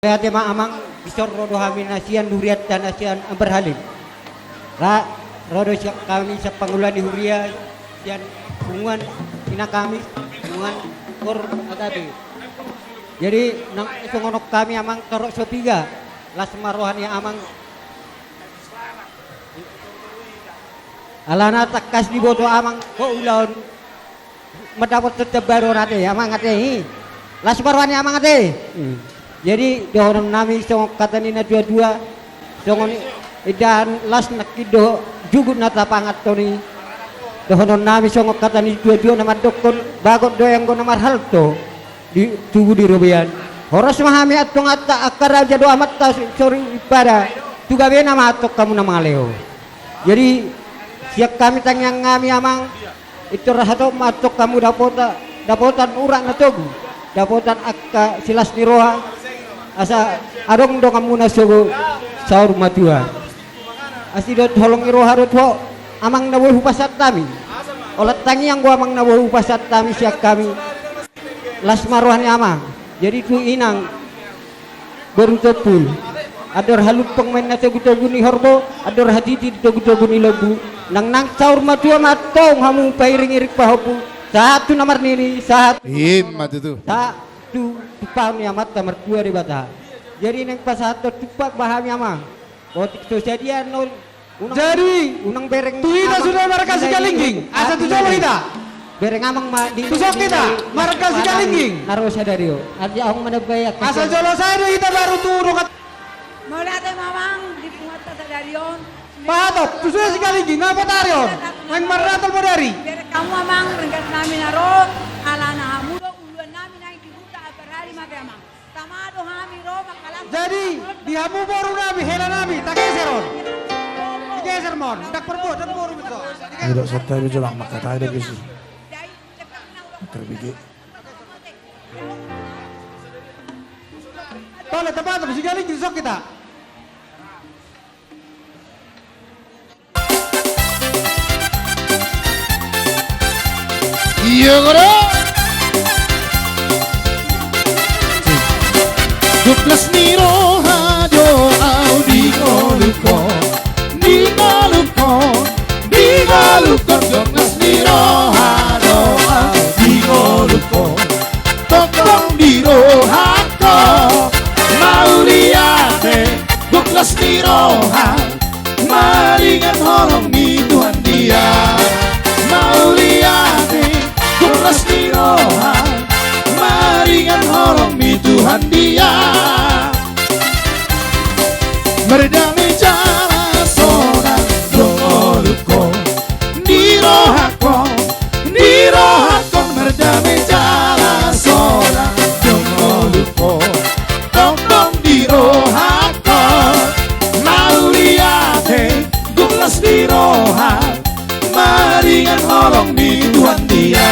Lihat tema amang bisor rodo kami nasian duriat dan nasian berhalim. Ra rodo kami sa pangulan di huria dan hubungan ina kami hubungan kor atabi. Jadi nang isongonok kami amang torok sopiga las marohani amang alana takas di bodo amang ko ulaun mendapat tetap baru nate amang ate las marohani amang ate. Jadi dohonon nami song katani na dua-dua songon idan las nakido jugut nata pangat toni dohonon nami song katani dua-dua nama dokon bagot doyang go namar halto di tugu di robian horos mahami atong atta akara jado amat ta sori ipada tuga be nama atok kamu nama leo. Jadi siap kami tangyang ngami amang itu rahato matok kamu dapotan urang na tugu dapotan akka silas ni roha asa adong do kamu nasugo saur matua asidot holong iro harut ho amang nawo hupasat kami olat tangi yang gua amang nawo hupasat kami siak kami las maruhani amang jadi tu inang berutopul ador halup pengmain na togu-togu ni horbo ador haditi togu-togu ni lebu nang saur matua matong hamu pairing irik pahopu satu nomor nini satu mat itu satu tupak ni amat kamar dua di bata. Jadi neng pas satu tupak bahamnya mah. Kotik tu jadi nol. Jadi unang bereng. Kita sudah markas kalingging. Asa tu coba kita. Bereng amang ma di. Tusok kita markas kalingging. Naruh sadario. Arti aku menebayak. Asa jolo saya kita baru turun. Mula tayo mamang di pungat sa darion. Patok, sudah si kalingging. Ngapa tarion? Nang maratol mo dari. Pero kamu amang renggat namin naron. Ala na hamudo uluan namin ay dibuta at parali magamang. Tamado hami ro makalang. Jadi di hamu baru nabi hela nabi tak geseron. Geser mon. Tak perbu dan baru betul. tidak serta itu jelang maka tak ada gitu terbigi Tolong tempat si kalingging sok kita. iya koro Duplas niro hajo audi ngoluko Duplas niro hajo audi ngoluko Tokong diro hako Mauliate Duplas niro ha Maringan horong ni Tuhan dia Mauliate Duplas niro ha Maringan horong ni Tuhan dia Merdami jala sonang dongoluko Nirohako Merdami jala sonang dongoluko Tongtong dirohako Mauliate Gumlas diroha Maringan holong di Tuhan dia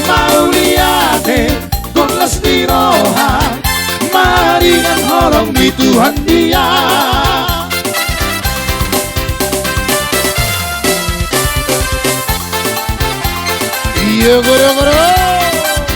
Mauliate Gumlas diroha Maringan holong di Tuhan dia iya goro